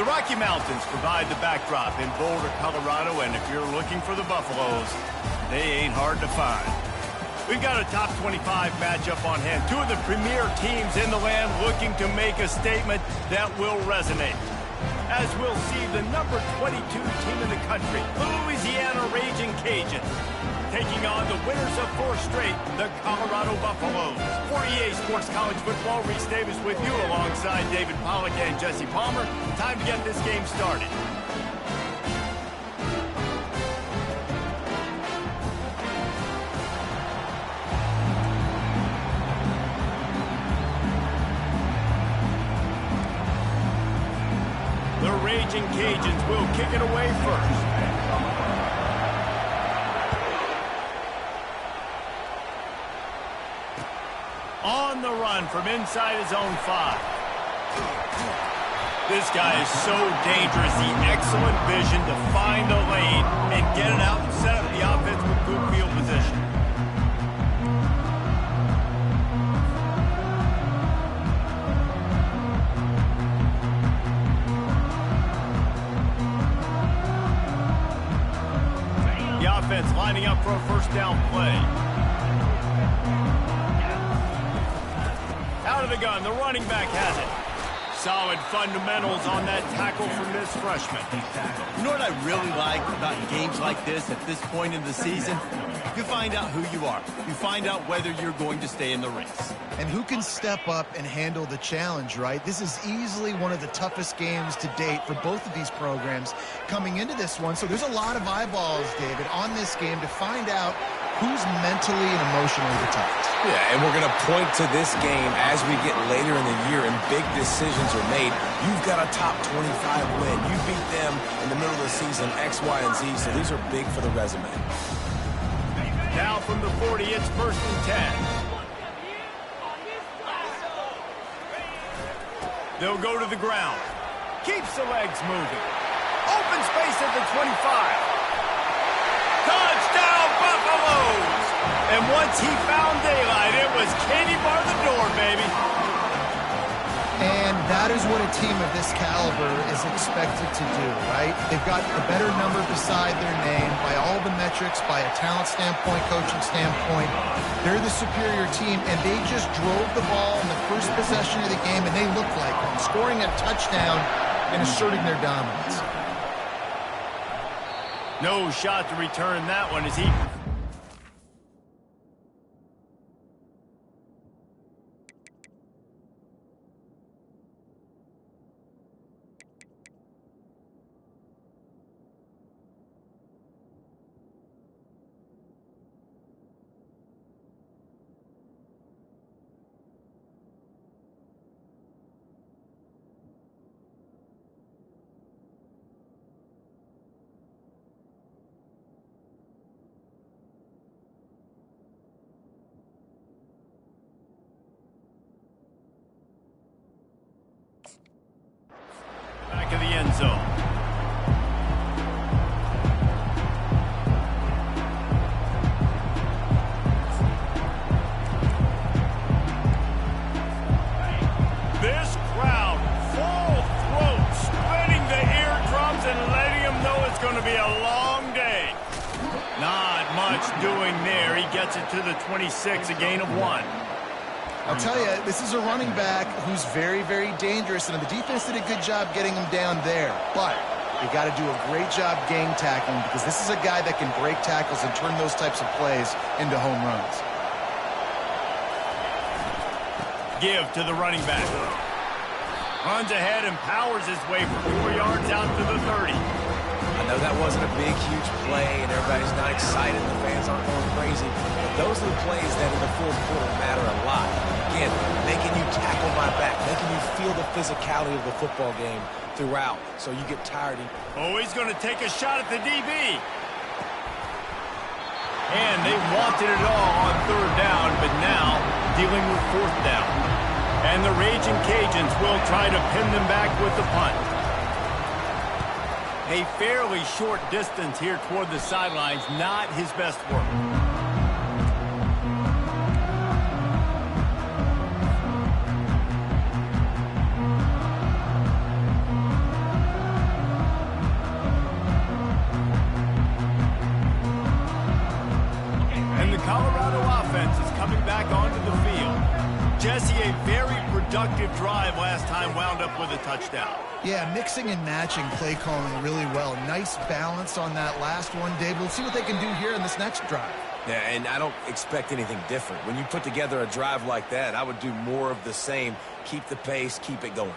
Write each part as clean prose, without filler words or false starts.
The Rocky Mountains provide the backdrop in Boulder, Colorado, and if you're looking for the Buffaloes, they ain't hard to find. We've got a top 25 matchup on hand. Two of the premier teams in the land looking to make a statement that will resonate. As we'll see the number 22 team in the country, the Louisiana Raging Cajuns, taking on the winners of 4 straight, the Colorado Buffaloes. For EA Sports College Football, Reese Davis with you alongside David Pollack and Jesse Palmer. Time to get this game started. The Raging Cajuns will kick it away first. On the run from inside his own 5. This guy is so dangerous. The excellent vision to find a lane and get it out and set up the offense with good field position. The offense lining up for a first down play. Out of the gun, the running back has it. Solid fundamentals on that tackle from this freshman. You know what I really like about games like this at this point in the season? You find out who you are. You find out whether you're going to stay in the race. And who can step up and handle the challenge, right? This is easily one of the toughest games to date for both of these programs coming into this one. So there's a lot of eyeballs, David, on this game to find out who's mentally and emotionally the toughest. Yeah, and we're going to point to this game as we get later in the year and big decisions are made. You've got a top 25 win. You beat them in the middle of the season, X, Y, and Z, so these are big for the resume. Now from the 40, it's 1st and 10. They'll go to the ground. Keeps the legs moving. Open space at the 25. Touchdown, Buffaloes! And once he found daylight, it was Katie bar the door, baby. And that is what a team of this caliber is expected to do, right? They've got a better number beside their name by all the metrics, by a talent standpoint, coaching standpoint. They're the superior team, and they just drove the ball in the first possession of the game, and they looked like them, scoring a touchdown and asserting their dominance. No shot to return that one as he... back of the end zone. This crowd, full throat, spreading the eardrums and letting them know it's going to be a long day. Not much doing there. He gets it to the 26, a gain of 1. I'll tell you, this is a running back who's very, very dangerous, and the defense did a good job getting him down there. But they got to do a great job gang tackling because this is a guy that can break tackles and turn those types of plays into home runs. Give to the running back. Runs ahead and powers his way for 4 yards out to the 30. I know that wasn't a big, huge play, and everybody's not excited. The fans aren't going crazy. But those are the plays that in the fourth quarter matter a lot. Again, making you tackle my back, making you feel the physicality of the football game throughout, so you get tired. Oh, he's going to take a shot at the DB. And they wanted it all on 3rd down, but now dealing with 4th down. And the Raging Cajuns will try to pin them back with the punt. A fairly short distance here toward the sidelines, not his best work. Colorado offense is coming back onto the field. Jesse, a very productive drive last time wound up with a touchdown. Yeah, mixing and matching play calling really well. Nice balance on that last one, Dave. We'll see what they can do here in this next drive. Yeah, and I don't expect anything different. When you put together a drive like that, I would do more of the same. Keep the pace, keep it going.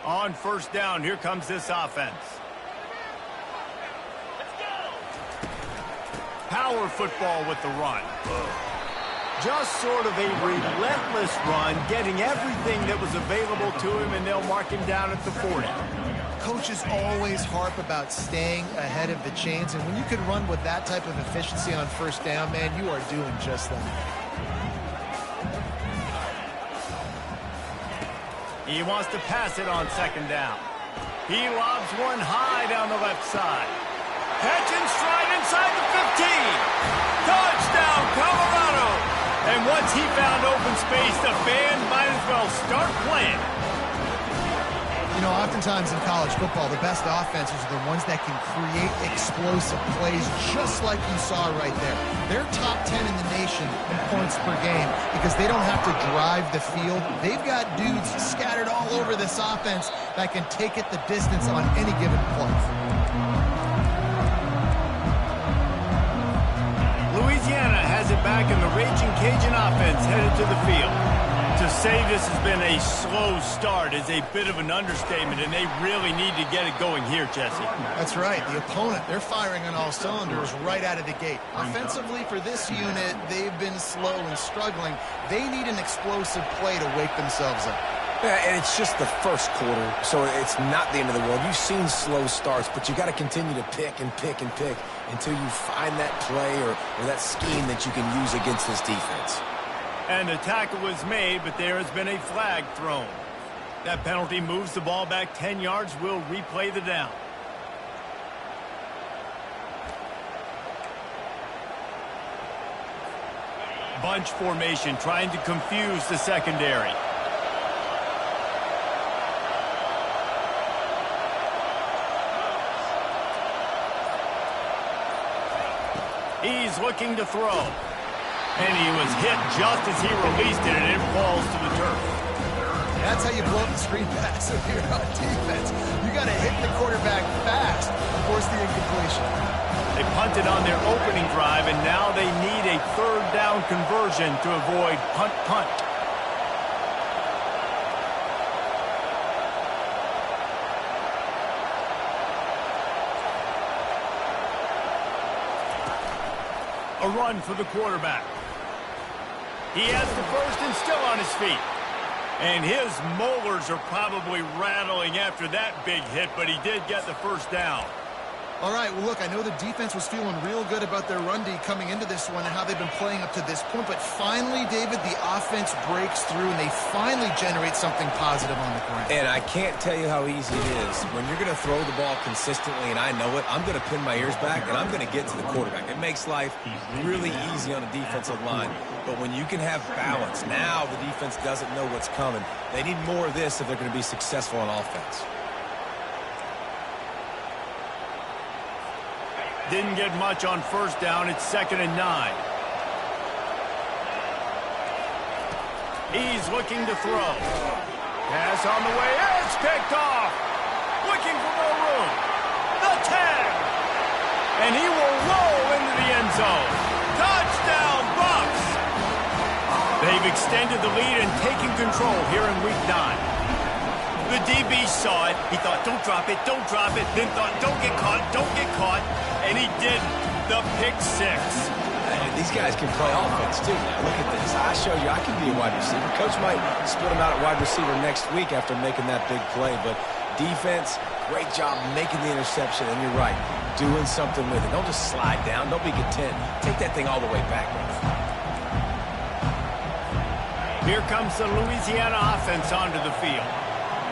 On first down, here comes this offense. Power football with the run. Just sort of a relentless run, getting everything that was available to him, and they'll mark him down at the 40. Coaches always harp about staying ahead of the chains, and when you can run with that type of efficiency on first down, man, you are doing just that. He wants to pass it on second down. He lobs one high down the left side. Catch and stride inside the 15. Touchdown, Colorado. And once he found open space, the fans might as well start playing. You know, oftentimes in college football, the best offenses are the ones that can create explosive plays just like you saw right there. They're top 10 in the nation in points per game because they don't have to drive the field. They've got dudes scattered all over this offense that can take it the distance on any given play. Louisiana has it back, and the Raging Cajun offense headed to the field. To say this has been a slow start is a bit of an understatement, and they really need to get it going here, Jesse. That's right. The opponent, they're firing on all cylinders right out of the gate. Offensively, for this unit, they've been slow and struggling. They need an explosive play to wake themselves up. Yeah, and it's just the first quarter, so it's not the end of the world. You've seen slow starts, but you got to continue to pick and pick and pick until you find that play or that scheme that you can use against this defense. And the tackle was made, but there has been a flag thrown. That penalty moves the ball back 10 yards. We'll replay the down. Bunch formation trying to confuse the secondary. He's looking to throw. And he was hit just as he released it, and it falls to the turf. That's how you blow up the screen pass if you're on defense. You got to hit the quarterback fast to force the incompletion. They punted on their opening drive, and now they need a third down conversion to avoid punt. A run for the quarterback. He has the first and still on his feet. And his molars are probably rattling after that big hit, but he did get the first down. All right, well, look, I know the defense was feeling real good about their run D coming into this one and how they've been playing up to this point. But finally, David, the offense breaks through, and they finally generate something positive on the ground. And I can't tell you how easy it is. When you're going to throw the ball consistently, and I know it, I'm going to pin my ears back, and I'm going to get to the quarterback. It makes life really easy on a defensive line. But when you can have balance, now the defense doesn't know what's coming. They need more of this if they're going to be successful on offense. Didn't get much on first down. It's 2nd and 9. He's looking to throw. Pass on the way. It's picked off. Looking for more room. The 10. And he will roll into the end zone. Touchdown, Bucs. They've extended the lead and taken control here in Week 9. The DB saw it. He thought, don't drop it, don't drop it. Then thought, don't get caught, don't get caught. And he didn't. The pick 6. These guys can play offense, too. Now, look at this. I showed you I can be a wide receiver. Coach might split him out at wide receiver next week after making that big play. But defense, great job making the interception. And you're right, doing something with it. Don't just slide down. Don't be content. Take that thing all the way back. Here comes the Louisiana offense onto the field.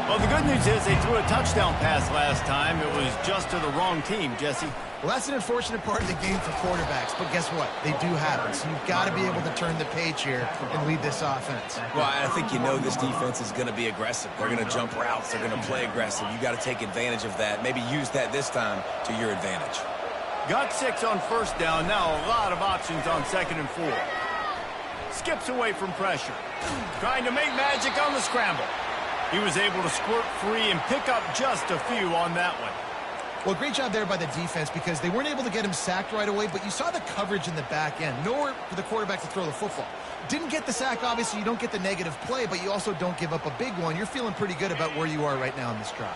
Well, the good news is they threw a touchdown pass last time. It was just to the wrong team, Jesse. Well, that's an unfortunate part of the game for quarterbacks, but guess what? They do happen, so you've got to be able to turn the page here and lead this offense. Well, I think you know this defense is going to be aggressive. They're going to jump routes. They're going to play aggressive. You got to take advantage of that. Maybe use that this time to your advantage. Got 6 on first down. Now a lot of options on 2nd and 4. Skips away from pressure. Trying to make magic on the scramble. He was able to squirt free and pick up just a few on that one. Well, great job there by the defense because they weren't able to get him sacked right away, but you saw the coverage in the back end. Nowhere for the quarterback to throw the football. Didn't get the sack, obviously. You don't get the negative play, but you also don't give up a big one. You're feeling pretty good about where you are right now in this drive.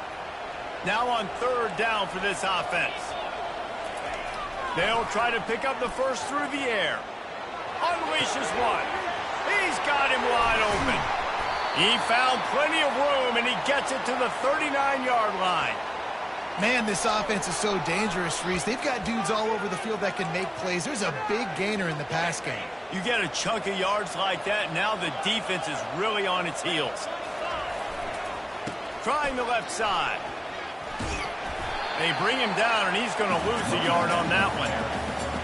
Now on 3rd down for this offense. They'll try to pick up the first through the air. Unleashes one. He's got him wide open. He found plenty of room, and he gets it to the 39-yard line. Man, this offense is so dangerous, Reese. They've got dudes all over the field that can make plays. There's a big gainer in the pass game. You get a chunk of yards like that, now the defense is really on its heels. Trying the left side. They bring him down, and he's going to lose a yard on that one.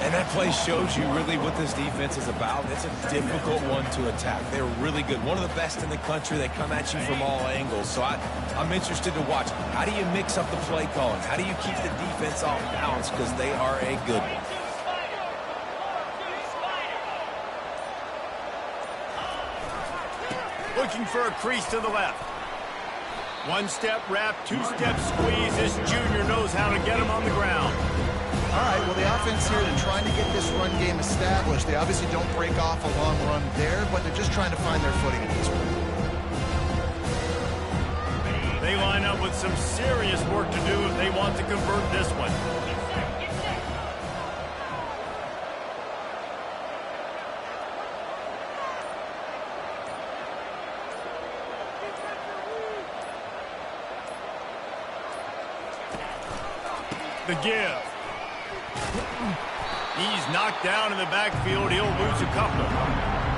And that play shows you really what this defense is about. It's a difficult one to attack. They're really good. One of the best in the country. They come at you from all angles. So I'm interested to watch. How do you mix up the play calling? How do you keep the defense off balance? Because they are a good one. Looking for a crease to the left. 1-step wrap, 2-step squeeze. This junior knows how to get him on the ground. All right, well, the offense here, they're trying to get this run game established. They obviously don't break off a long run there, but they're just trying to find their footing at this point. They line up with some serious work to do if they want to convert this one. The give. He's knocked down in the backfield. He'll lose a couple.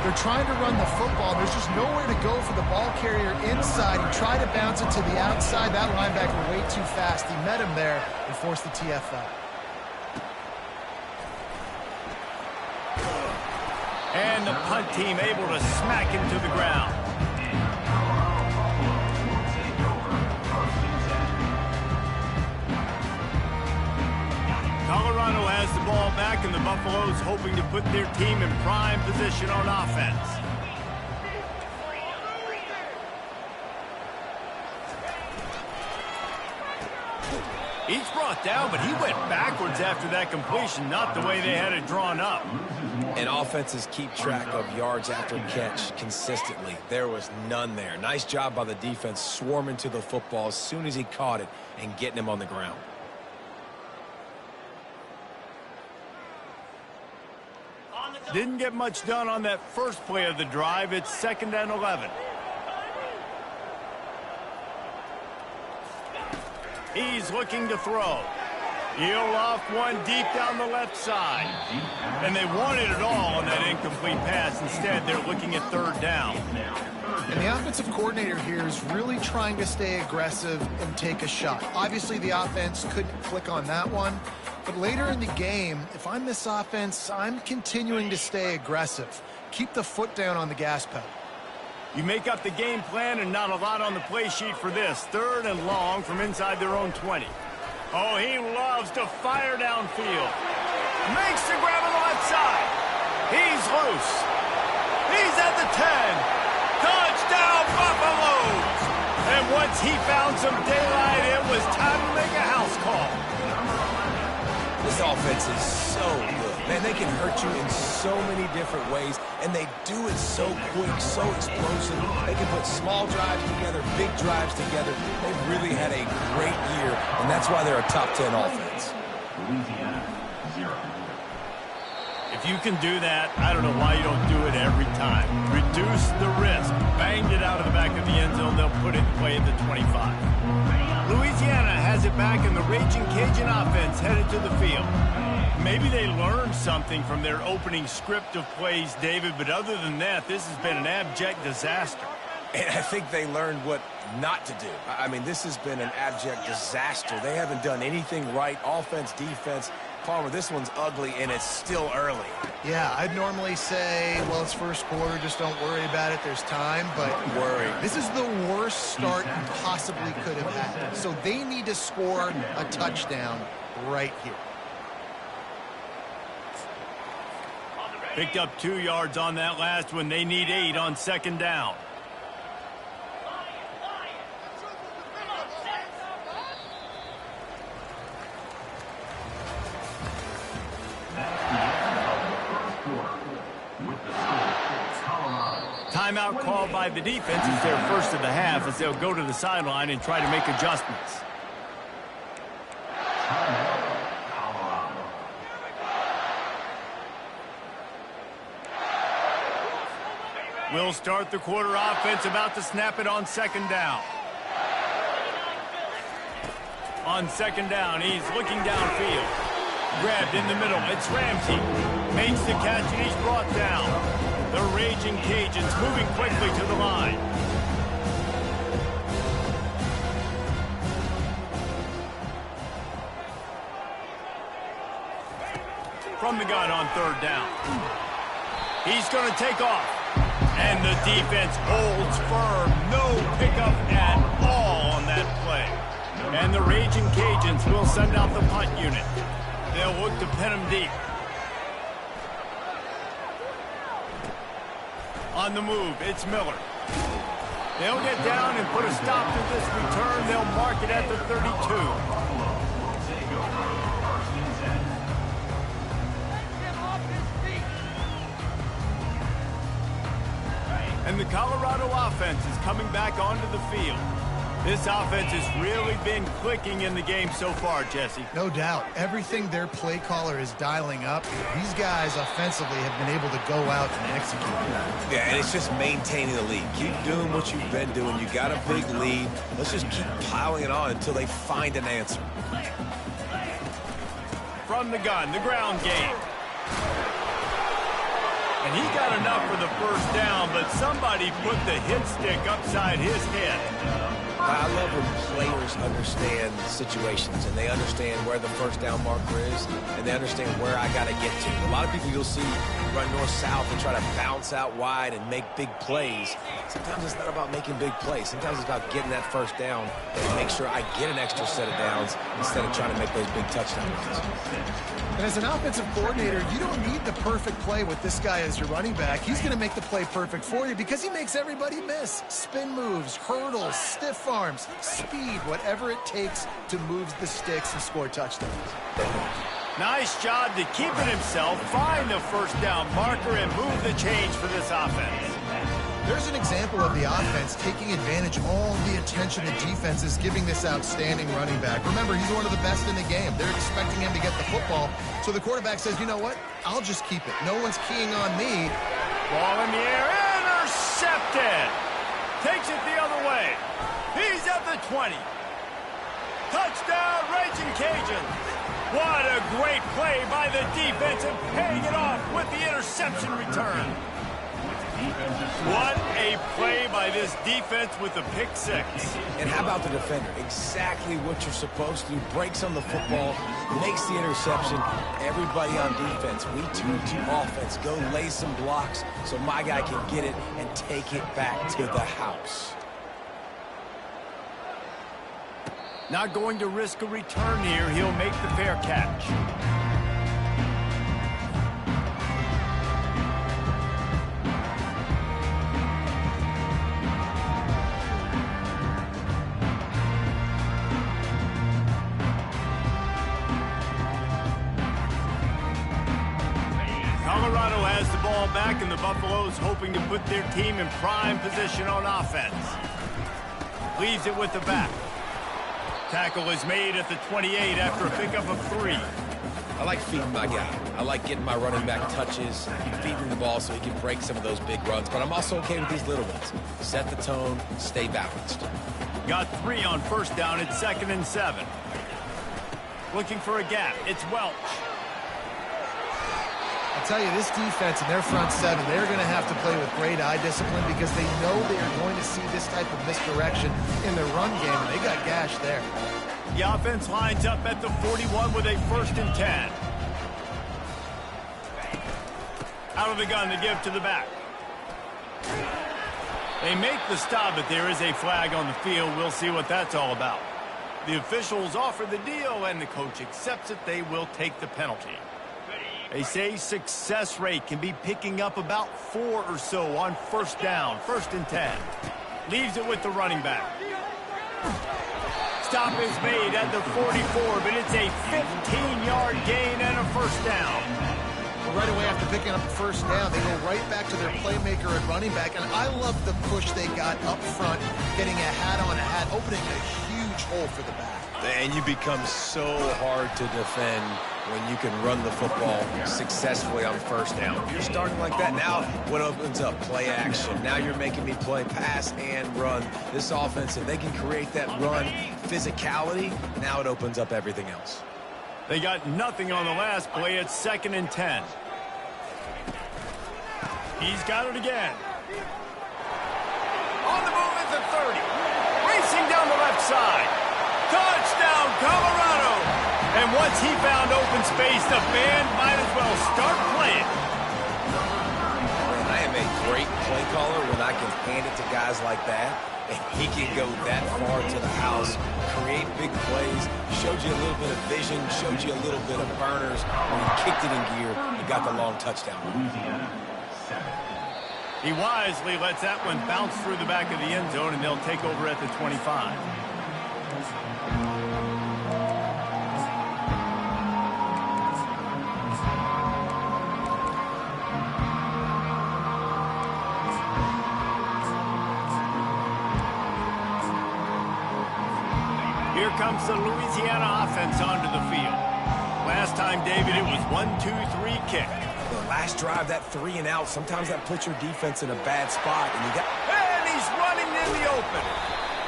They're trying to run the football. There's just nowhere to go for the ball carrier inside. He tried to bounce it to the outside. That linebacker way too fast. He met him there and forced the TFL. And the punt team able to smack him to the ground. Colorado has the ball back, and the Buffaloes hoping to put their team in prime position on offense. He's brought down, but he went backwards after that completion, not the way they had it drawn up. And offenses keep track of yards after catch consistently. There was none there. Nice job by the defense swarming to the football as soon as he caught it and getting him on the ground. Didn't get much done on that first play of the drive. It's 2nd and 11. He's looking to throw. He'll off one deep down the left side. And they wanted it all on that incomplete pass. Instead, they're looking at 3rd down. And the offensive coordinator here is really trying to stay aggressive and take a shot. Obviously, the offense couldn't click on that one. But later in the game, if I'm this offense, I'm continuing to stay aggressive. Keep the foot down on the gas pedal. You make up the game plan and not a lot on the play sheet for this. 3rd and long from inside their own 20. Oh, he loves to fire downfield. Makes the grab on the left side. He's loose. He's at the 10. Touchdown, Buffaloes! And once he found some daylight, it was time to make a house call. This offense is so good. Man, they can hurt you in so many different ways, and they do it so quick, so explosive. They can put small drives together, big drives together. They've really had a great year, and that's why they're a top 10 offense. If you can do that, I don't know why you don't do it every time. Reduce the risk. Banged it out of the back of the end zone. They'll put it in play at the 25. Louisiana has it back, and the Raging Cajun offense headed to the field. Maybe they learned something from their opening script of plays, David, but other than that, this has been an abject disaster. And I think they learned what not to do. I mean, this has been an abject disaster. They haven't done anything right, offense, defense. Palmer, this one's ugly, and it's still early. Yeah, I'd normally say, well, it's first quarter, just don't worry about it, there's time, but Worry. this is the worst start you possibly could have had. So they need to score a touchdown right here. Picked up 2 yards on that last one. They need 8 on second down. Timeout called by the defense is their first of the half as they'll go to the sideline and try to make adjustments. We'll start the quarter offense, about to snap it on second down. On second down, he's looking downfield. Grabbed in the middle, it's Ramsey. Makes the catch and he's brought down. The Raging Cajuns moving quickly to the line. From the gun on third down. He's going to take off. And the defense holds firm. No pickup at all on that play. And the Raging Cajuns will send out the punt unit. They'll look to pin him deep. On the move, it's Miller. They'll get down and put a stop to this return. They'll mark it at the 32. And the Colorado offense is coming back onto the field. This offense has really been clicking in the game so far, Jesse. No doubt. Everything their play caller is dialing up, these guys offensively have been able to go out and execute. Yeah, and it's just maintaining the lead. Keep doing what you've been doing. You got a big lead. Let's just keep piling it on until they find an answer. From the gun, the ground game. And he got enough for the first down, but somebody put the hit stick upside his head. I love when players understand situations and they understand where the first down marker is and they understand where I got to get to. A lot of people you'll see run north-south and try to bounce out wide and make big plays. Sometimes it's not about making big plays. Sometimes it's about getting that first down and make sure I get an extra set of downs instead of trying to make those big touchdown runs. And as an offensive coordinator, you don't need the perfect play with this guy as your running back. He's going to make the play perfect for you because he makes everybody miss. Spin moves, hurdles, stiff arms, speed, whatever it takes to move the sticks and score touchdowns. Nice job to keep it himself, find the first down marker, and move the change for this offense. There's an example of the offense taking advantage of all the attention the defense is giving this outstanding running back. Remember, he's one of the best in the game. They're expecting him to get the football. So the quarterback says, you know what? I'll just keep it. No one's keying on me. Ball in the air, intercepted. Takes it the other way. He's at the 20. Touchdown, Raging Cajuns. What a great play by the defense and paying it off with the interception return. What a play by this defense with the pick six. And how about the defender? Exactly what you're supposed to do. Breaks on the football, makes the interception. Everybody on defense, we turn to offense. Go lay some blocks so my guy can get it and take it back to the house. Not going to risk a return here. He'll make the fair catch. Colorado has the ball back, and the Buffaloes hoping to put their team in prime position on offense. Leaves it with the back. Tackle is made at the 28 after a pickup of 3. I like feeding my guy. I like getting my running back touches, feeding the ball so he can break some of those big runs. But I'm also okay with these little ones. Set the tone, stay balanced. Got 3 on first down. It's 2nd and 7. Looking for a gap. It's Welch. I'll tell you, this defense and their front seven, they're going to have to play with great eye discipline because they know they are going to see this type of misdirection in their run game, and they got gashed there. The offense lines up at the 41 with a 1st and 10. Out of the gun to give to the back. They make the stop, but there is a flag on the field. We'll see what that's all about. The officials offer the deal, and the coach accepts it. They will take the penalty. They say success rate can be picking up about 4 or so on first down, 1st and 10. Leaves it with the running back. Stop is made at the 44, but it's a 15-yard gain and a first down. Well, right away after picking up the first down, they go right back to their playmaker at running back, and I love the push they got up front, getting a hat on a hat, opening a huge hole for the back. And you become so hard to defend when you can run the football successfully on first down. If you're starting like that, now what opens up? Play action. Now you're making me play pass and run. This offense, if they can create that run physicality, now it opens up everything else. They got nothing on the last play. It's 2nd and 10. He's got it again. On the move at the 30. Racing down the left side. Touchdown, Colorado. And once he found open space, the band might as well start playing. I am a great play caller when I can hand it to guys like that. And he can go that far to the house, create big plays, showed you a little bit of vision, showed you a little bit of burners. When he kicked it in gear, he got the long touchdown. He wisely lets that one bounce through the back of the end zone, and they'll take over at the 25. Here comes the Louisiana offense onto the field. Last time, David, it was 1-2-3 kick. The last drive, that 3 and out, sometimes that puts your defense in a bad spot. And he's running in the open.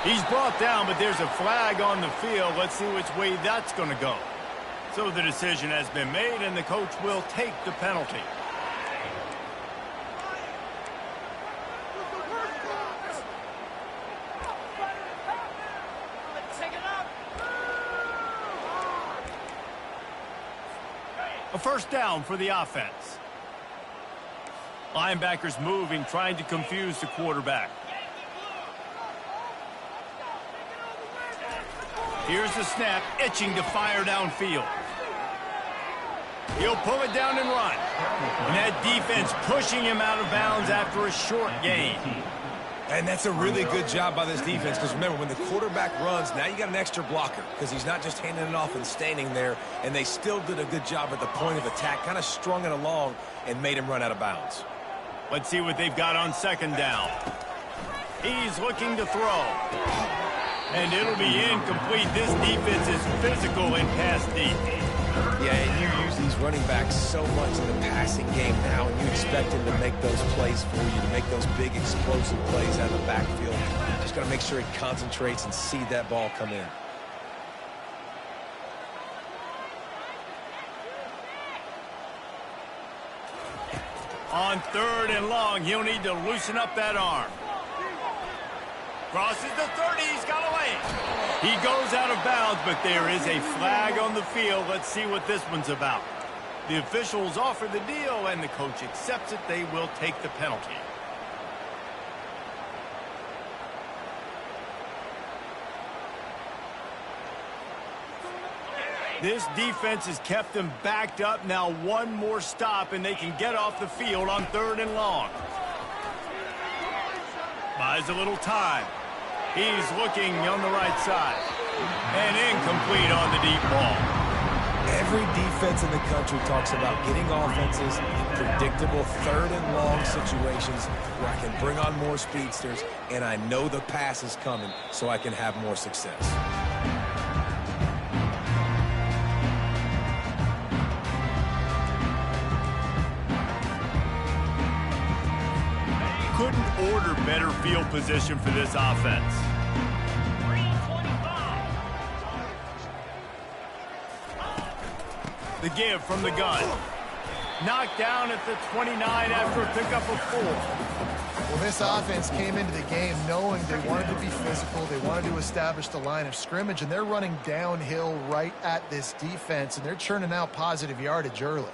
He's brought down, but there's a flag on the field. Let's see which way that's going to go. So the decision has been made, and the coach will take the penalty. A first down for the offense. Linebackers moving, trying to confuse the quarterback. Here's the snap, itching to fire downfield. He'll pull it down and run. And that defense pushing him out of bounds after a short gain. And that's a really good job by this defense, because remember, when the quarterback runs, now you got an extra blocker, because he's not just handing it off and standing there, and they still did a good job at the point of attack, kind of strung it along and made him run out of bounds. Let's see what they've got on 2nd down. He's looking to throw. And it'll be incomplete. This defense is physical in pass deep. Yeah, and you use these running backs so much in the passing game now, and you expect him to make those plays for you, to make those big explosive plays out of the backfield. Just got to make sure he concentrates and see that ball come in. On 3rd and long, he'll need to loosen up that arm. Crosses the 30, he's got away. He goes out of bounds, but there is a flag on the field. Let's see what this one's about. The officials offer the deal, and the coach accepts it. They will take the penalty. This defense has kept them backed up. Now one more stop, and they can get off the field on 3rd and long. Buys a little time. He's looking on the right side. And incomplete on the deep ball. Every defense in the country talks about getting offenses in predictable 3rd and long situations where I can bring on more speedsters, and I know the pass is coming, so I can have more success. Couldn't order better field position for this offense. The give from the gun. Knocked down at the 29 after a pickup of 4. Well, this offense came into the game knowing they wanted to be physical. They wanted to establish the line of scrimmage, and they're running downhill right at this defense, and they're churning out positive yardage early.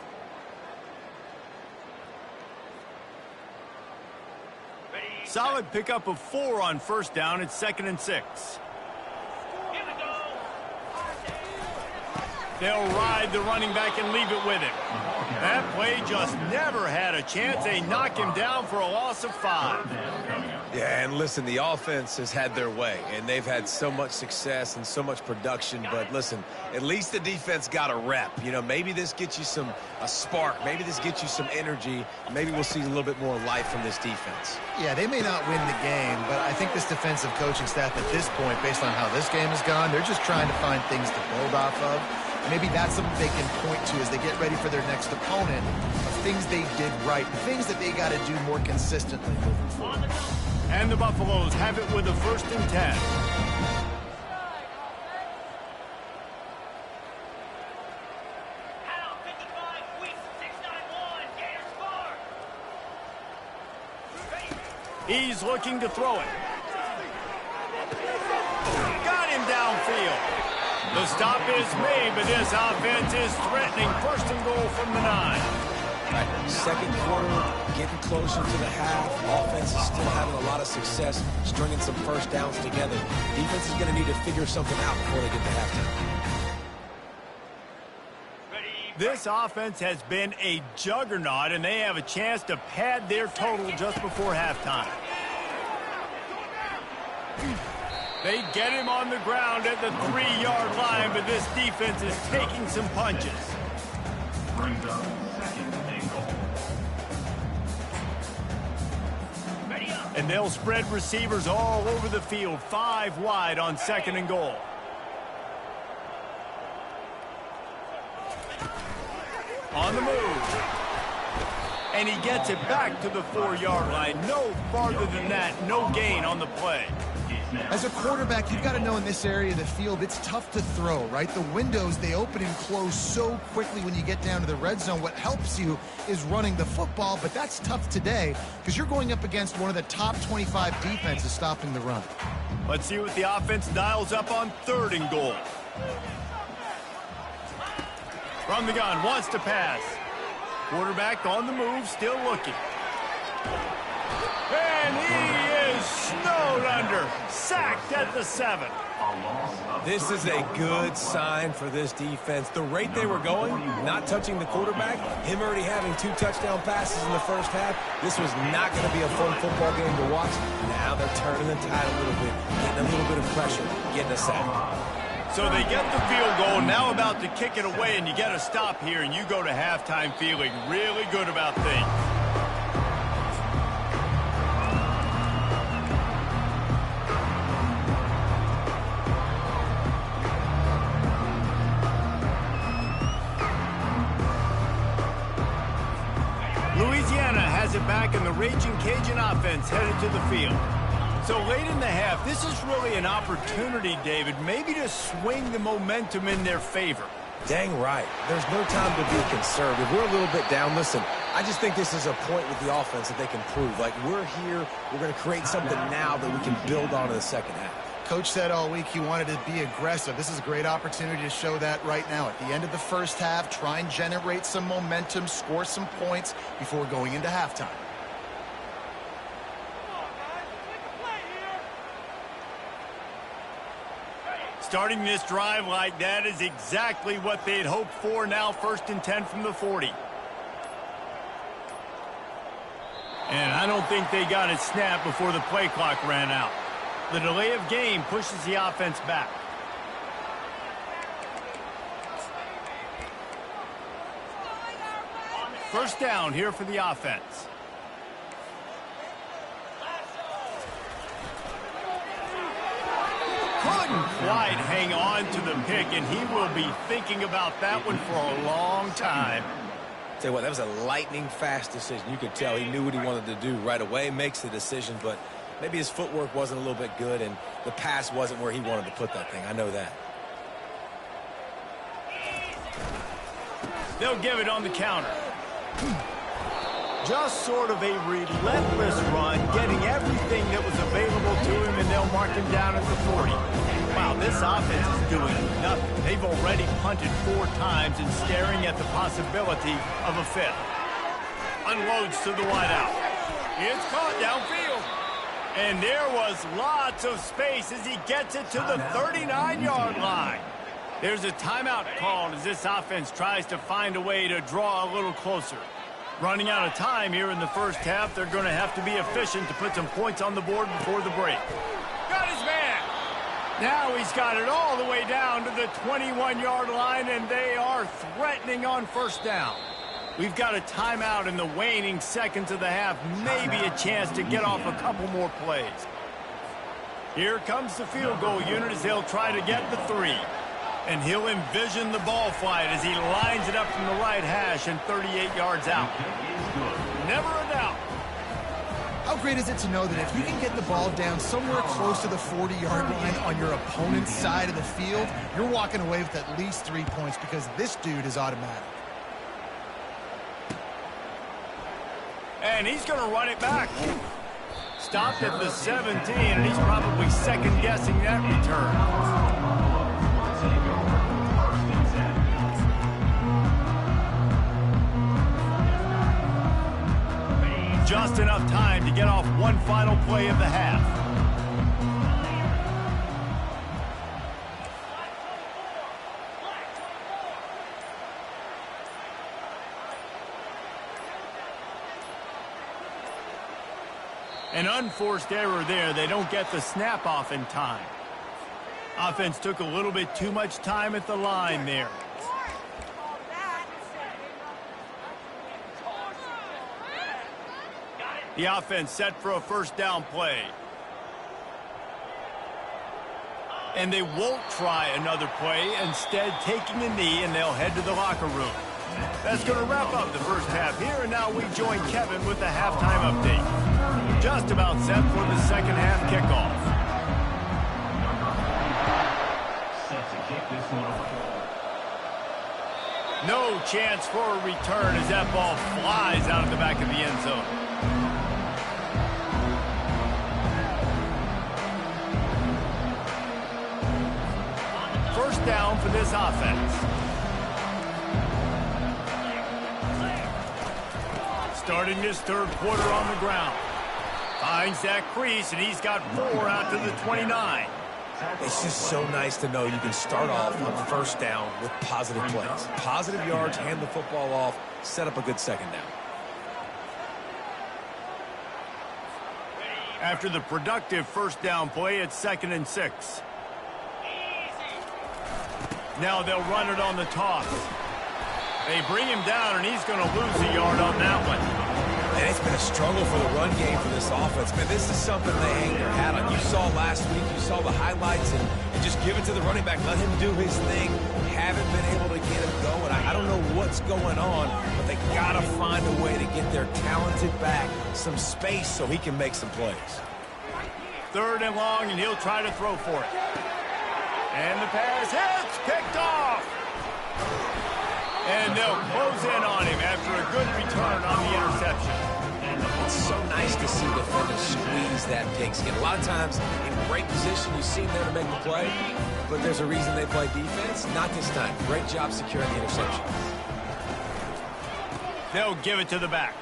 Solid pickup of 4 on first down. It's 2nd and 6. They'll ride the running back and leave it with him. That play just never had a chance. They knock him down for a loss of 5. Yeah, and listen, the offense has had their way, and they've had so much success and so much production. But listen, at least the defense got a rep. You know, maybe this gets you a spark. Maybe this gets you some energy. Maybe we'll see a little bit more life from this defense. Yeah, they may not win the game, but I think this defensive coaching staff at this point, based on how this game has gone, they're just trying to find things to build off of. Maybe that's something they can point to as they get ready for their next opponent, of things they did right, things that they got to do more consistently moving forward. And the Buffaloes have it with a 1st and 10. He's looking to throw it. Got him downfield. The stop is made, but this offense is threatening. 1st and goal from the 9. Right. Second quarter, getting closer to the half. Offense is still having a lot of success, stringing some first downs together. Defense is going to need to figure something out before they get to halftime. This offense has been a juggernaut, and they have a chance to pad their total just before halftime. They get him on the ground at the 3-yard line, but this defense is taking some punches. Brings up 2nd and goal. And they'll spread receivers all over the field, 5 wide on 2nd and goal. On the move. And he gets it back to the 4-yard line. No farther than that, no gain on the play. As a quarterback, you've got to know in this area of the field, it's tough to throw, right? The windows, they open and close so quickly when you get down to the red zone. What helps you is running the football, but that's tough today because you're going up against one of the top 25 defenses stopping the run. Let's see what the offense dials up on 3rd and goal. From the gun, wants to pass. Quarterback on the move, still looking. And he is snowed under. Sacked at the 7. This is a good sign for this defense. The rate they were going, not touching the quarterback, him already having 2 touchdown passes in the first half, this was not going to be a fun football game to watch. Now they're turning the tide a little bit, getting a little bit of pressure, getting a sack. So they get the field goal, now about to kick it away, and you get a stop here, and you go to halftime feeling really good about things. Louisiana has it back, and the Raging Cajun offense headed to the field. So late in the half, this is really an opportunity, David, maybe to swing the momentum in their favor. Dang right. There's no time to be conservative. We're a little bit down. Listen, I just think this is a point with the offense that they can prove. Like, we're here, we're going to create something now that we can build on in the second half. Coach said all week he wanted to be aggressive. This is a great opportunity to show that right now. At the end of the first half, try and generate some momentum, score some points before going into halftime. Starting this drive like that is exactly what they'd hoped for. Now 1st and 10 from the 40. And I don't think they got it snapped before the play clock ran out. The delay of game pushes the offense back. First down here for the offense. Couldn't quite hang on to the pick, and he will be thinking about that one for a long time. Tell you what, that was a lightning-fast decision. You could tell he knew what he wanted to do right away, makes the decision, but maybe his footwork wasn't a little bit good, and the pass wasn't where he wanted to put that thing. I know that. They'll give it on the counter. Just sort of a relentless run, getting everything that was available to him, and they'll mark him down at the 40. Wow, this offense is doing nothing. They've already punted 4 times and staring at the possibility of a 5th. Unloads to the wideout. It's caught downfield. And there was lots of space as he gets it to the 39-yard line. There's a timeout called as this offense tries to find a way to draw a little closer. Running out of time here in the first half, they're going to have to be efficient to put some points on the board before the break. Got his man. Now he's got it all the way down to the 21-yard line, and they are threatening on first down. We've got a timeout in the waning seconds of the half, maybe a chance to get off a couple more plays. Here comes the field goal unit as they'll try to get the 3. And he'll envision the ball flight as he lines it up from the right hash and 38 yards out. Never a doubt. How great is it to know that if you can get the ball down somewhere close to the 40-yard line on your opponent's side of the field, you're walking away with at least 3 points because this dude is automatic. And he's going to run it back. Stopped at the 17, and he's probably second-guessing that return. Just enough time to get off one final play of the half. An unforced error there. They don't get the snap off in time. Offense took a little bit too much time at the line there. The offense set for a first down play. And they won't try another play, instead taking a knee, and they'll head to the locker room. That's going to wrap up the first half here, and now we join Kevin with the halftime update. Just about set for the second half kickoff. Set to kick this one off. No chance for a return as that ball flies out of the back of the end zone. First down for this offense. Starting this third quarter on the ground. Finds that crease, and he's got 4 out to the 29. It's just so nice to know you can start off on first down with positive plays. Positive yards, hand the football off, set up a good second down. After the productive first down play, it's 2nd and 6. Now they'll run it on the toss. They bring him down, and he's going to lose a yard on that one. And it's been a struggle for the run game for this offense. Man, this is something they hang their hat on. You saw last week, you saw the highlights, and just give it to the running back. Let him do his thing. Haven't been able to get him going. I don't know what's going on, but they got to find a way to get their talented back some space so he can make some plays. 3rd and long, and he'll try to throw for it. And the pass hits, picked off. And they'll close in on him after a good return on the interception. It's so nice to see defenders squeeze that pigskin. A lot of times, in great position, you see them there to make the play, but there's a reason they play defense. Not this time. Great job securing the interception. They'll give it to the back.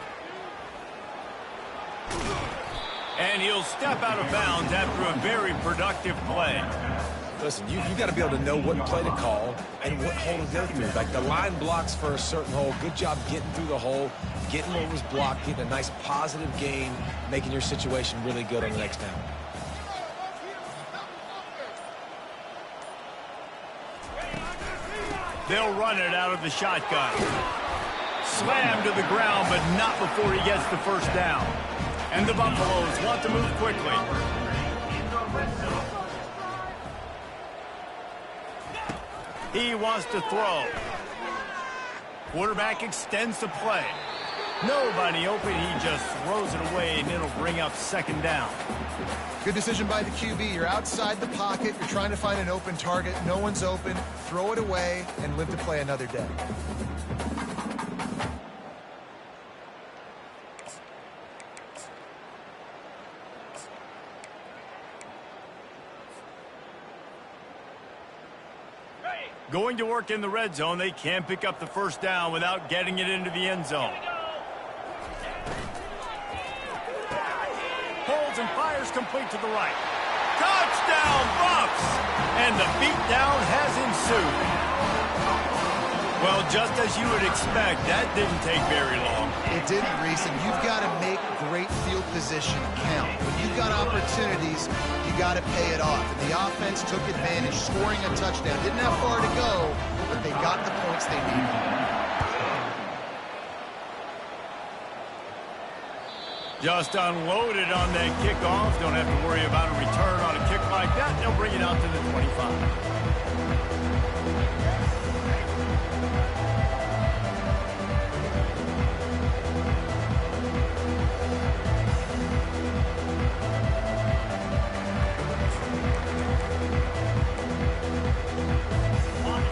And he'll step out of bounds after a very productive play. Listen, you got to be able to know what play to call and what hole to go through. Like the line blocks for a certain hole. Good job getting through the hole, getting what was blocked, getting a nice positive gain, making your situation really good on the next down. They'll run it out of the shotgun. Slammed to the ground, but not before he gets the first down. And the Buffaloes want to move quickly. He wants to throw. Quarterback extends the play. Nobody open. He just throws it away, and it'll bring up 2nd down. Good decision by the QB. You're outside the pocket. You're trying to find an open target. No one's open. Throw it away and live to play another day. Going to work in the red zone. They can't pick up the first down without getting it into the end zone. Holds and fires complete to the right. Touchdown, Buffs! And the beatdown has ensued. Well, just as you would expect, that didn't take very long. It didn't, Reese, and you've got to make great field position count. When you've got opportunities, you got to pay it off. And the offense took advantage, scoring a touchdown. Didn't have far to go, but they got the points they needed. Just unloaded on that kickoff. Don't have to worry about a return on a kick like that. They'll bring it out to the 25.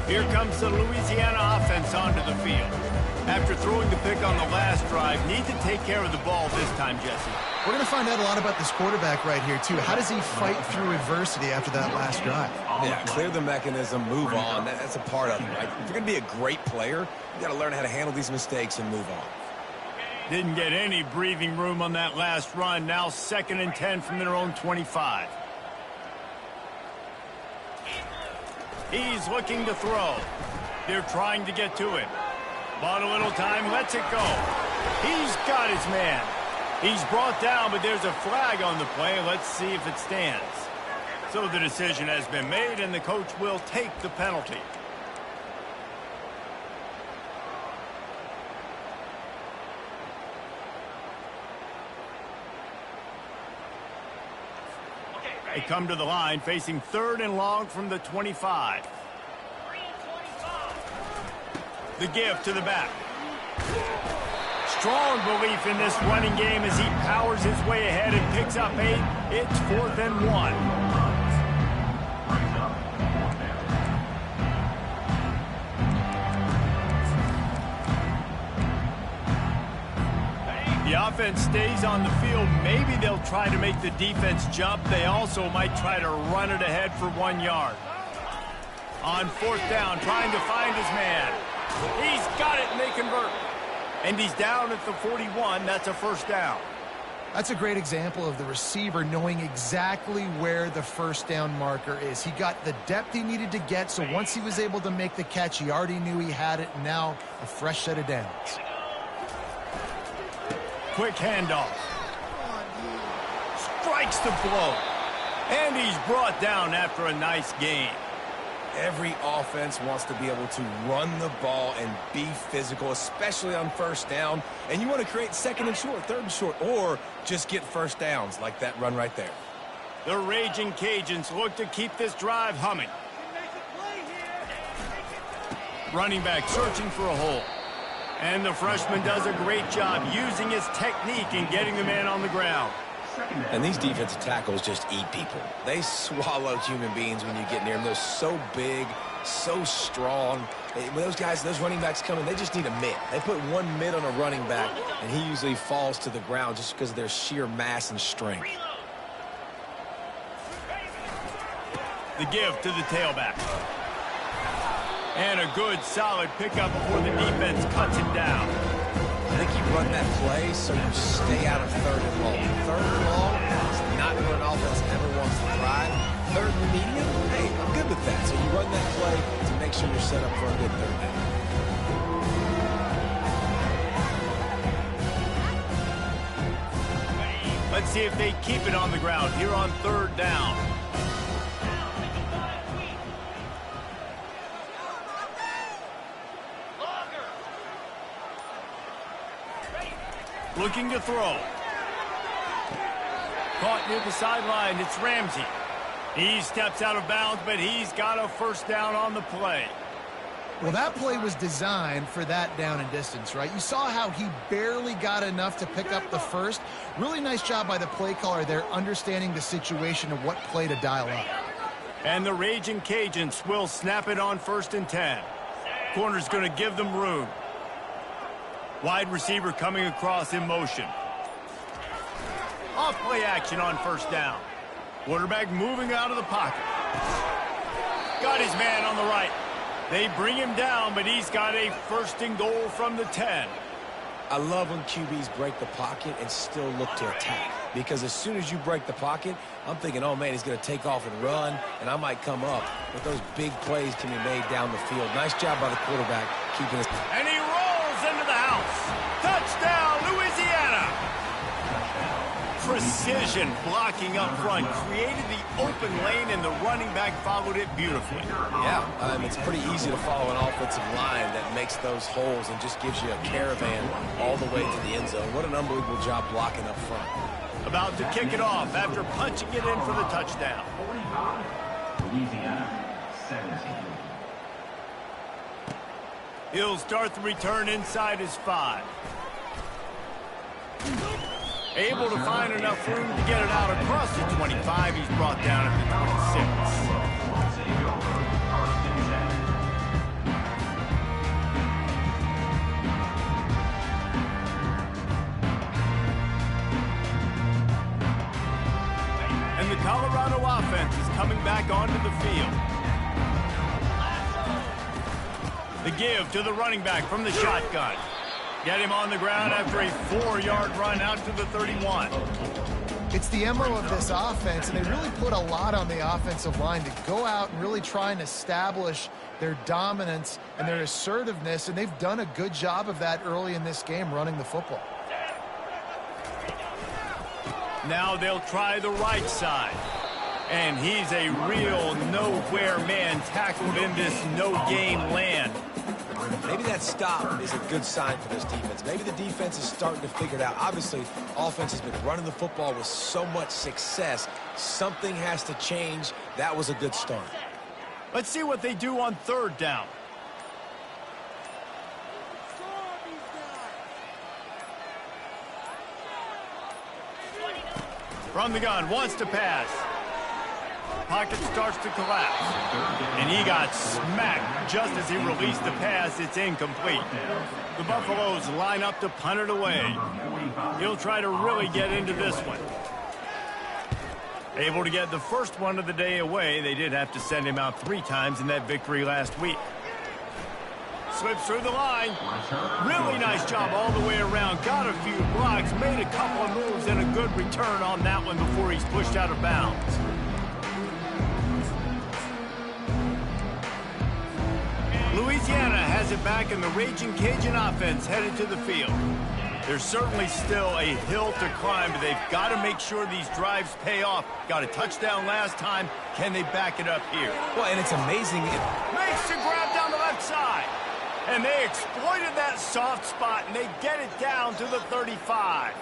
Here comes the Louisiana offense onto the field. After throwing the pick on the last drive, need to take care of the ball this time, Jesse. We're going to find out a lot about this quarterback right here, too. How does he fight through adversity after that last drive? Yeah, clear the mechanism, move on. That's a part of it, right? If you're going to be a great player, you got to learn how to handle these mistakes and move on. Didn't get any breathing room on that last run. Now 2nd and 10 from their own 25. He's looking to throw. They're trying to get to him. Bought a little time, lets it go. He's got his man. He's brought down, but there's a flag on the play. Let's see if it stands. So the decision has been made, and the coach will take the penalty. They come to the line, facing 3rd and long from the 25. The give to the back. Strong belief in this running game as he powers his way ahead and picks up 8. It's 4th and 1. The offense stays on the field. Maybe they'll try to make the defense jump. They also might try to run it ahead for 1 yard. On 4th down, trying to find his man. He's got it, and they convert. And he's down at the 41. That's a 1st down. That's a great example of the receiver knowing exactly where the 1st down marker is. He got the depth he needed to get, so once he was able to make the catch, he already knew he had it. Now a fresh set of downs. Quick handoff. Strikes the blow. And he's brought down after a nice gain. Every offense wants to be able to run the ball and be physical, especially on 1st down. And you want to create 2nd and short, 3rd and short, or just get 1st downs like that run right there. The Raging Cajuns look to keep this drive humming. Running back searching for a hole. And the freshman does a great job using his technique and getting the man on the ground. And these defensive tackles just eat people. They swallow human beings when you get near them. They're so big, so strong. When those guys, those running backs come in, they just need a mid. They put 1 mid on a running back, and he usually falls to the ground just because of their sheer mass and strength. The give to the tailback. And a good, solid pickup before the defense cuts him down. I think you run that play so you stay out of 3rd and long. 3rd and long is not where an offense ever wants to drive. 3rd and medium, hey, I'm good with that. So you run that play to make sure you're set up for a good 3rd down. Let's see if they keep it on the ground here on 3rd down. Looking to throw. Caught near the sideline. It's Ramsey. He steps out of bounds, but he's got a 1st down on the play. Well, that play was designed for that down and distance, right? You saw how he barely got enough to pick up the 1st. Really nice job by the play caller there, understanding the situation and what play to dial up. And the Raging Cajuns will snap it on 1st and 10. Corner's going to give them room. Wide receiver coming across in motion. Off play action on 1st down. Quarterback moving out of the pocket. Got his man on the right. They bring him down, but he's got a 1st and goal from the 10. I love when QBs break the pocket and still look to attack. because as soon as you break the pocket, I'm thinking, oh, man, he's going to take off and run, and I might come up. But those big plays can be made down the field. Nice job by the quarterback keeping us. And he rolls into the house. Touchdown, Louisiana. Precision blocking up front created the open lane, and the running back followed it beautifully. Yeah, it's pretty easy to follow an offensive line that makes those holes and just gives you a caravan all the way to the end zone. What an unbelievable job blocking up front. About to kick it off after punching it in for the touchdown. Louisiana 17. He'll start the return inside his 5. Able to find enough room to get it out across the 25. He's brought down at the 26. And the Colorado offense is coming back onto the field. The give to the running back from the shotgun. Get him on the ground after a 4-yard run out to the 31. It's the MO of this offense, and they really put a lot on the offensive line to go out and really try and establish their dominance and their assertiveness, and they've done a good job of that early in this game running the football. Now they'll try the right side. And he's a real nowhere man tackled in this no-game land. Maybe that stop is a good sign for this defense. Maybe the defense is starting to figure it out. Obviously, offense has been running the football with so much success. Something has to change. That was a good start. Let's see what they do on 3rd down. From the gun, wants to pass. Pocket starts to collapse. And he got smacked just as he released the pass. It's incomplete. The Buffaloes line up to punt it away. He'll try to really get into this one. Able to get the first one of the day away. They did have to send him out 3 times in that victory last week. Slips through the line. Really nice job all the way around. Got a few blocks, made a couple of moves, and a good return on that one before he's pushed out of bounds. Louisiana has it back, and the Raging Cajun offense headed to the field. There's certainly still a hill to climb, but they've got to make sure these drives pay off. Got a touchdown last time. Can they back it up here? Well, and it's amazing. Makes the grab down the left side. And they exploited that soft spot, and they get it down to the 35.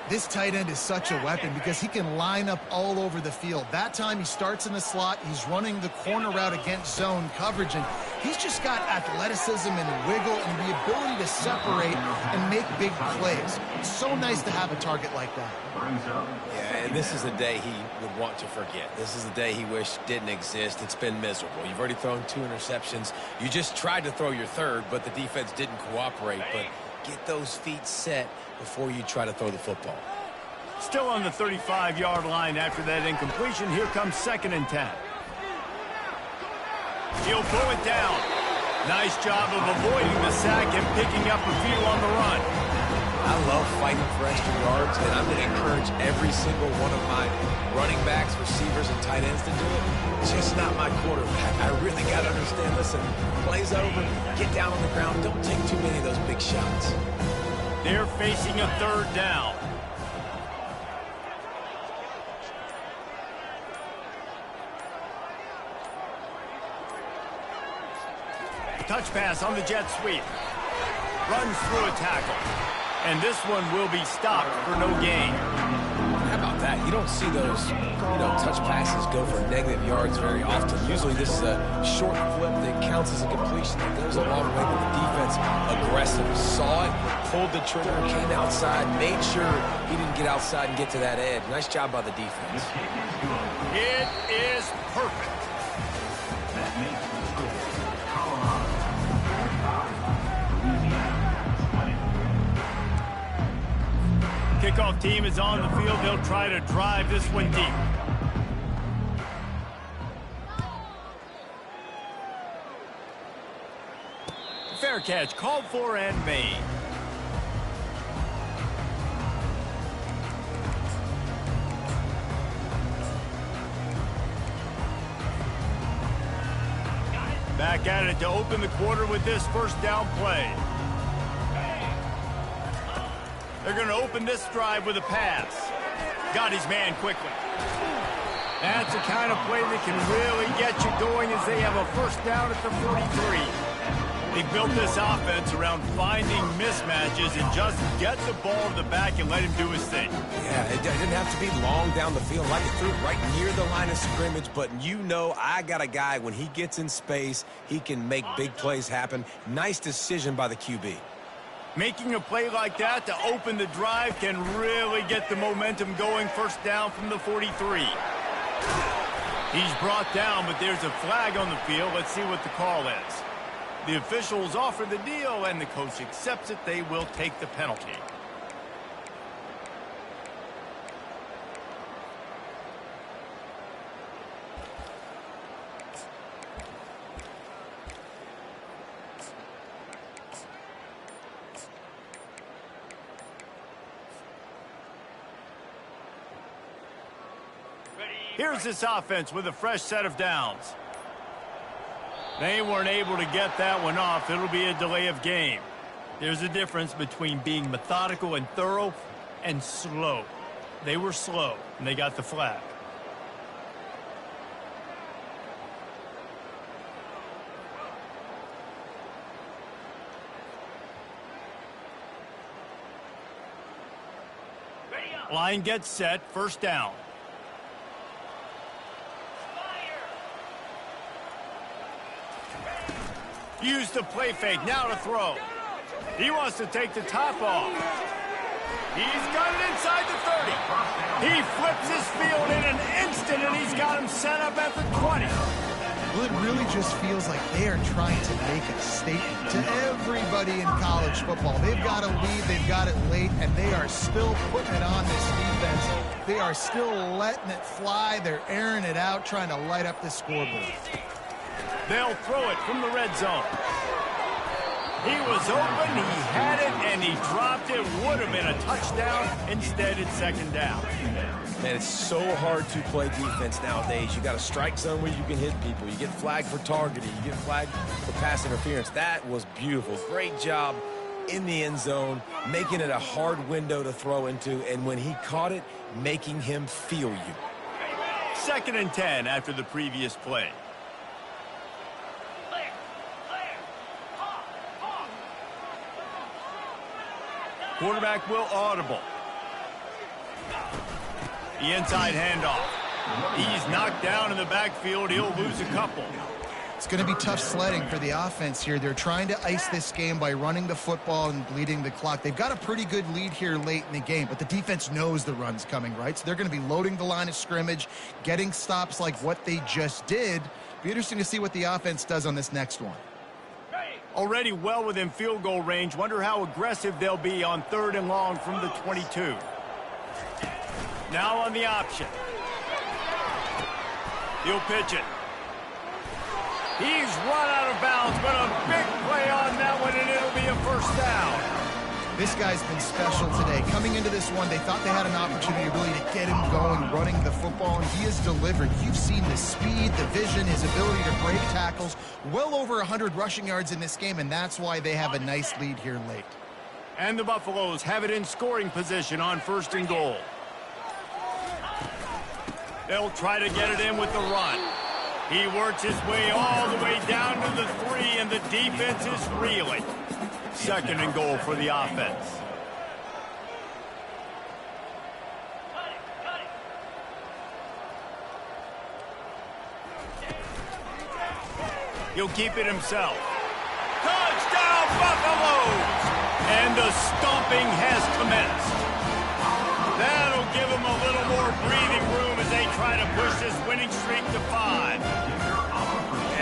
This tight end is such a weapon because he can line up all over the field. That time he starts in the slot. He's running the corner route against zone coverage, and he's just got athleticism and wiggle and the ability to separate and make big plays. It's so nice to have a target like that. Yeah, and this is a day he would want to forget. This is a day he wished didn't exist. It's been miserable. You've already thrown 2 interceptions. You just tried to throw your 3rd, but the defense didn't cooperate. But get those feet set before you try to throw the football. Still on the 35-yard line after that incompletion. Here comes 2nd and 10. He'll pull it down. Nice job of avoiding the sack and picking up a few on the run. I love fighting for extra yards, and I'm going to encourage every single one of my running backs, receivers, and tight ends to do it. It's just not my quarterback. I really got to understand, listen, play's over, get down on the ground, don't take too many of those big shots. They're facing a 3rd down. Touch pass on the jet sweep. Runs through a tackle. And this one will be stopped for no gain. How about that? You don't see those, touch passes go for negative yards very often. Usually this is a short flip that counts as a completion. That goes a long way with the defense. Aggressive. Saw it, pulled the trigger, came outside, made sure he didn't get outside and get to that edge. Nice job by the defense. It is perfect. That makes the score Colorado 45, Louisiana 20. Kickoff team is on the field. They'll try to drive this one deep. Fair catch, called for and made. back at it to open the quarter with this first down play. They're going to open this drive with a pass. Got his man quickly. That's the kind of play that can really get you going as they have a first down at the 43. They built this offense around finding mismatches and just get the ball to the back and let him do his thing. Yeah, it didn't have to be long down the field. Like it threw it right near the line of scrimmage, but you know I got a guy, when he gets in space, he can make big plays happen. Nice decision by the QB. Making a play like that to open the drive can really get the momentum going. First down from the 43. He's brought down, but there's a flag on the field. Let's see what the call is. The officials offer the deal, and the coach accepts it. They will take the penalty. Here's this offense with a fresh set of downs. They weren't able to get that one off. It'll be a delay of game. There's a difference between being methodical and thorough and slow. They were slow, and they got the flag. Line gets set, first down. Use the play fake, now to throw. He wants to take the top off. He's got it inside the 30. He flips his field in an instant, and he's got him set up at the 20. Well, it really just feels like they are trying to make a statement to everybody in college football. They've got a lead, they've got it late, and they are still putting it on this defense. They are still letting it fly. They're airing it out, trying to light up the scoreboard. They'll throw it from the red zone. He was open, he had it, and he dropped it. Would have been a touchdown. Instead, it's second down. Man, it's so hard to play defense nowadays. You got a strike zone where you can hit people. You get flagged for targeting. You get flagged for pass interference. That was beautiful. Great job in the end zone, making it a hard window to throw into, and when he caught it, making him feel you. 2nd and 10 after the previous play. Quarterback will audible. The inside handoff. He's knocked down in the backfield. He'll lose a couple. It's going to be tough sledding for the offense here. They're trying to ice this game by running the football and bleeding the clock. They've got a pretty good lead here late in the game, but the defense knows the run's coming, right? So they're going to be loading the line of scrimmage, getting stops like what they just did. Be interesting to see what the offense does on this next one. Already well within field goal range. Wonder how aggressive they'll be on 3rd and long from the 22. Now on the option. He'll pitch it. He's run out of bounds, but a big play on that one, and it'll be a first down. This guy's been special today. Coming into this one, they thought they had an opportunity really to get him going, running the football, and he has delivered. You've seen the speed, the vision, his ability to break tackles. Well over 100 rushing yards in this game, and that's why they have a nice lead here late. And the Buffaloes have it in scoring position on 1st and goal. They'll try to get it in with the run. He works his way all the way down to the 3, and the defense is reeling. 2nd and goal for the offense. He'll keep it himself. Touchdown, Buffaloes! And the stomping has commenced. That'll give them a little more breathing room as they try to push this winning streak to 5.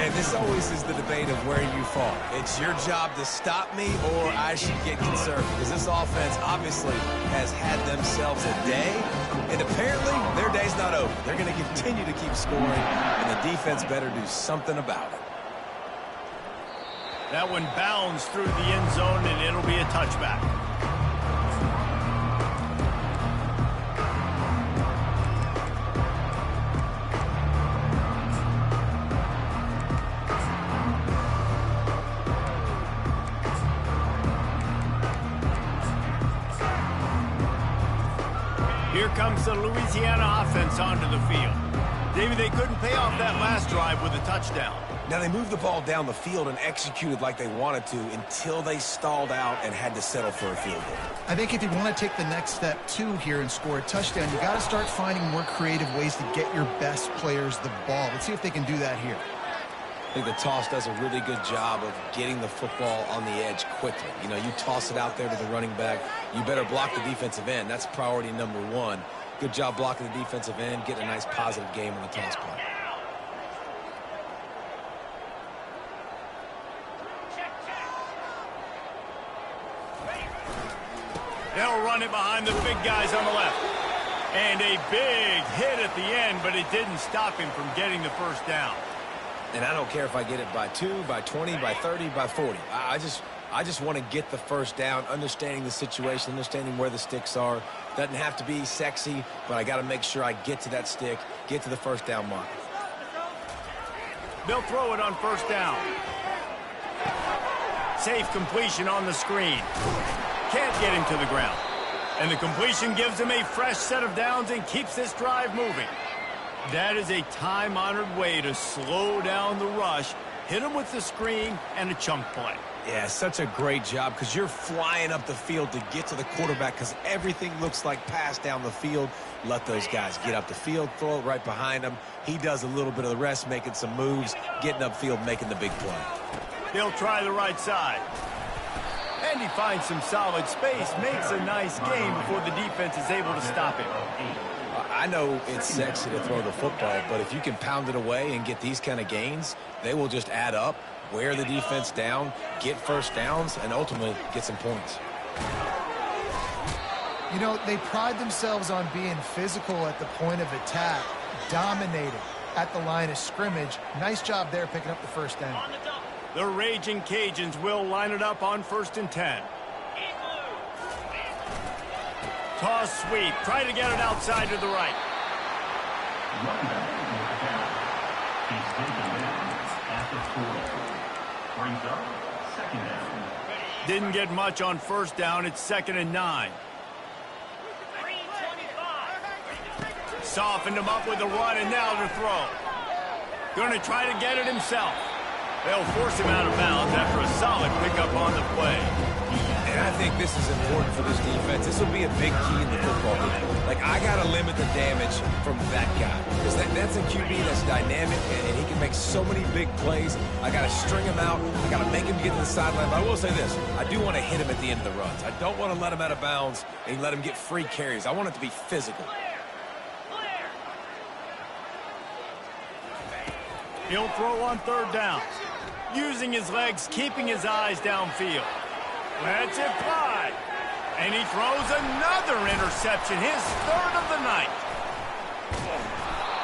And this always is the debate of where you fall. It's your job to stop me, or I should get concerned. Because this offense obviously has had themselves a day, and apparently their day's not over. They're going to continue to keep scoring, and the defense better do something about it. That one bounds through the end zone, and it'll be a touchback. Here comes the Louisiana offense onto the field. Maybe they couldn't pay off that last drive with a touchdown. Now, they moved the ball down the field and executed like they wanted to until they stalled out and had to settle for a field goal. I think if you want to take the next step, too, here and score a touchdown, you got to start finding more creative ways to get your best players the ball. Let's see if they can do that here. I think the toss does a really good job of getting the football on the edge quickly. You know, you toss it out there to the running back, you better block the defensive end. That's priority number one. Good job blocking the defensive end, getting a nice positive game on the toss play. They'll run it behind the big guys on the left. And a big hit at the end, but it didn't stop him from getting the first down. And I don't care if I get it by 2, by 20, by 30, by 40. I just want to get the first down, understanding the situation, understanding where the sticks are. Doesn't have to be sexy, but I got to make sure I get to that stick, get to the first down mark. They'll throw it on first down. Safe completion on the screen. Can't get him to the ground. And the completion gives him a fresh set of downs and keeps this drive moving. That is a time-honored way to slow down the rush, hit him with the screen, and a chunk play. Yeah, such a great job because you're flying up the field to get to the quarterback because everything looks like pass down the field. Let those guys get up the field, throw it right behind him. He does a little bit of the rest, making some moves, getting upfield, making the big play. He'll try the right side. And he finds some solid space, makes a nice gain before the defense is able to stop him. I know it's sexy to throw the football, but if you can pound it away and get these kind of gains, they will just add up, wear the defense down, get first downs, and ultimately get some points. You know, they pride themselves on being physical at the point of attack, dominating at the line of scrimmage. Nice job there picking up the first down. The Raging Cajuns will line it up on 1st and 10. Toss sweep. Try to get it outside to the right. Running back is down. He's taken down at the 40. Brings up 2nd down. Didn't get much on first down. It's 2nd and 9. Softened him up with the run, and now the throw. Going to try to get it himself. They'll force him out of bounds after a solid pickup on the play. And I think this is important for this defense. This will be a big key in the football game. Like, I got to limit the damage from that guy. Because that's a QB that's dynamic, and he can make so many big plays. I got to string him out. I got to make him get to the sideline. But I will say this. I do want to hit him at the end of the runs. I don't want to let him out of bounds and let him get free carries. I want it to be physical. He'll throw on 3rd down. Using his legs, keeping his eyes downfield. Lets it fly. And he throws another interception, his 3rd of the night.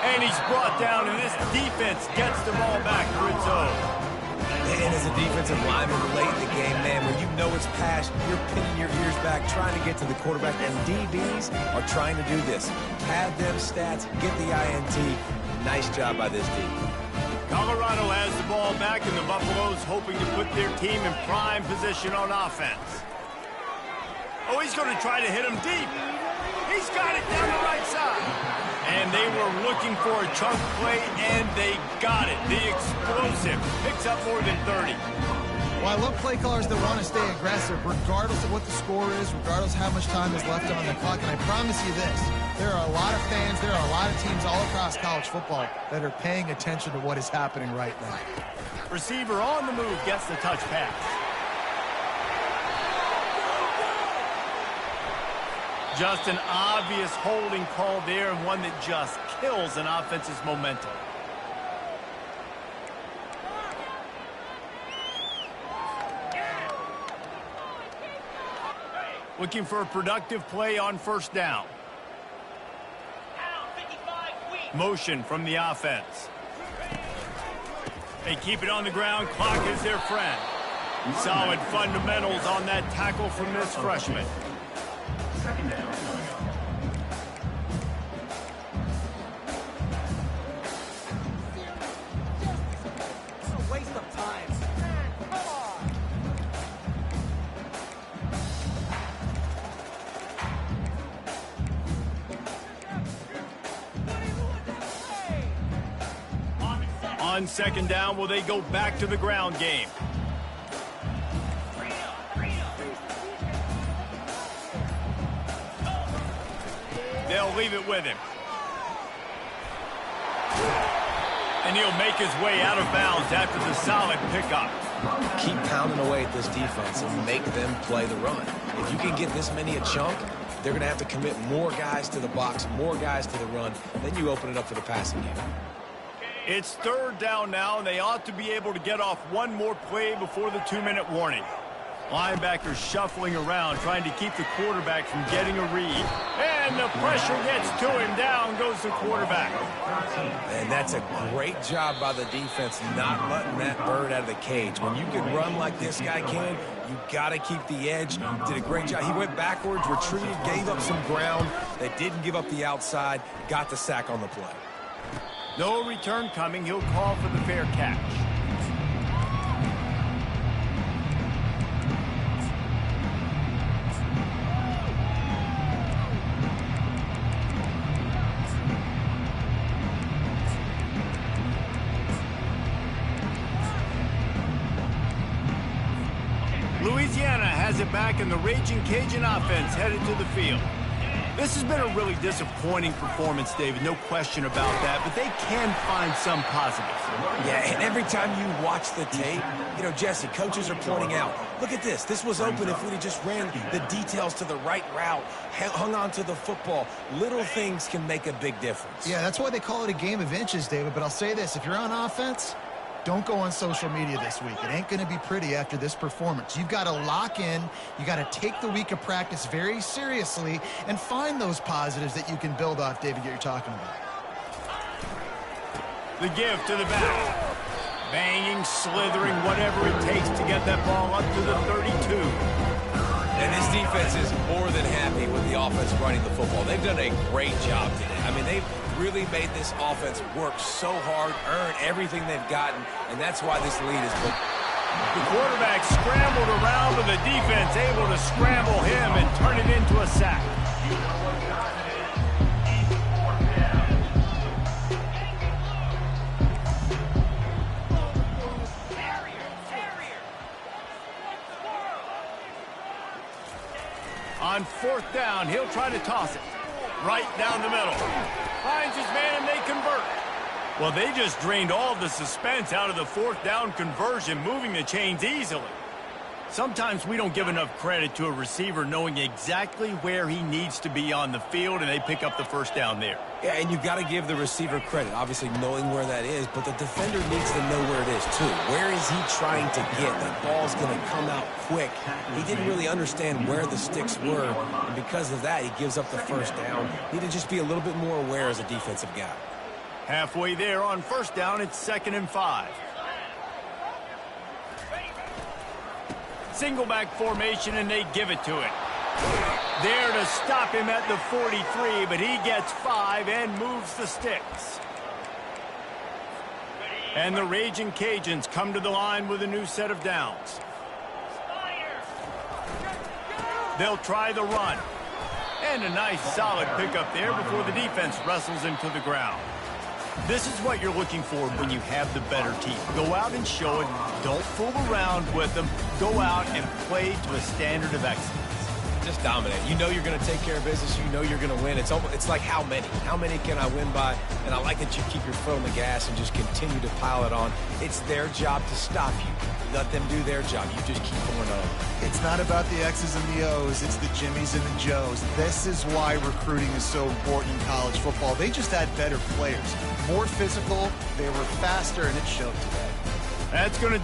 And he's brought down, and this defense gets the ball back for its own. And as a defensive lineman late in the game, man, when you know it's past, you're pinning your ears back, trying to get to the quarterback, and DBs are trying to do this. Have them stats, get the INT. Nice job by this team. Colorado has the ball back, and the Buffaloes hoping to put their team in prime position on offense. Oh, he's going to try to hit him deep. He's got it down the right side. And they were looking for a chunk play, and they got it. The explosive picks up more than 30. Well, I love play callers that want to stay aggressive, regardless of what the score is, regardless of how much time is left on the clock. And I promise you this, there are a lot of fans, there are a lot of teams all across college football that are paying attention to what is happening right now. Receiver on the move gets the touch pass. Just an obvious holding call there, and one that just kills an offense's momentum. Looking for a productive play on 1st down. Motion from the offense. They keep it on the ground. Clock is their friend. Solid fundamentals on that tackle from this freshman. 2nd down. On second down, will they go back to the ground game? They'll leave it with him. And he'll make his way out of bounds after the solid pickup. Keep pounding away at this defense and make them play the run. If you can get this many a chunk, they're going to have to commit more guys to the box, more guys to the run. Then you open it up for the passing game. It's third down now, and they ought to be able to get off one more play before the 2-minute warning. Linebackers shuffling around, trying to keep the quarterback from getting a read. And the pressure gets to him. Down goes the quarterback. And that's a great job by the defense, not letting that bird out of the cage. When you can run like this guy can, you got to keep the edge. Did a great job. He went backwards, retreated, gave up some ground. They didn't give up the outside, got the sack on the play. No return coming. He'll call for the fair catch. Louisiana has it back, and the Raging Cajun offense headed to the field. This has been a really disappointing performance, David, no question about that, but they can find some positives. Yeah, and every time you watch the tape, you know, Jesse, coaches are pointing out, look at this. This was open if we just ran the details to the right route, hung on to the football. Little things can make a big difference. Yeah, that's why they call it a game of inches, David, but I'll say this. If you're on offense, don't go on social media this week. It ain't going to be pretty after this performance. You've got to lock in. You got to take the week of practice very seriously and find those positives that you can build off, David, that you're talking about. The give to the back. Banging, slithering, whatever it takes to get that ball up to the 32. And this defense is more than happy with the offense running the football. They've done a great job today. I mean, they've really made this offense work so hard, earn everything they've gotten, and that's why this lead is booked. The quarterback scrambled around, but the defense able to scramble him and turn it into a sack. On fourth down, he'll try to toss it. Right down the middle. Finds his man, and they convert. Well, they just drained all the suspense out of the fourth down conversion, moving the chains easily. Sometimes we don't give enough credit to a receiver knowing exactly where he needs to be on the field, and they pick up the first down there. Yeah, and you've got to give the receiver credit, obviously knowing where that is, but the defender needs to know where it is, too. Where is he trying to get? That ball's going to come out quick. He didn't really understand where the sticks were, and because of that, he gives up the first down. Need to just be a little bit more aware as a defensive guy. Halfway there on first down, it's 2nd and 5. Single back formation, and they give it to it. There to stop him at the 43, but he gets 5 and moves the sticks. And the Raging Cajuns come to the line with a new set of downs. They'll try the run. And a nice solid pickup there before the defense wrestles him to the ground. This is what you're looking for when you have the better team. Go out and show it. Don't fool around with them. Go out and play to a standard of excellence. Just dominate. You know you're going to take care of business. You know you're going to win. It's like how many? How many can I win by? And I like that you keep your foot on the gas and just continue to pile it on. It's their job to stop you. Let them do their job. You just keep going on. It's not about the X's and the O's. It's the Jimmies and the Joes. This is why recruiting is so important in college football. They just had better players. More physical, they were faster, and it showed today. That's going to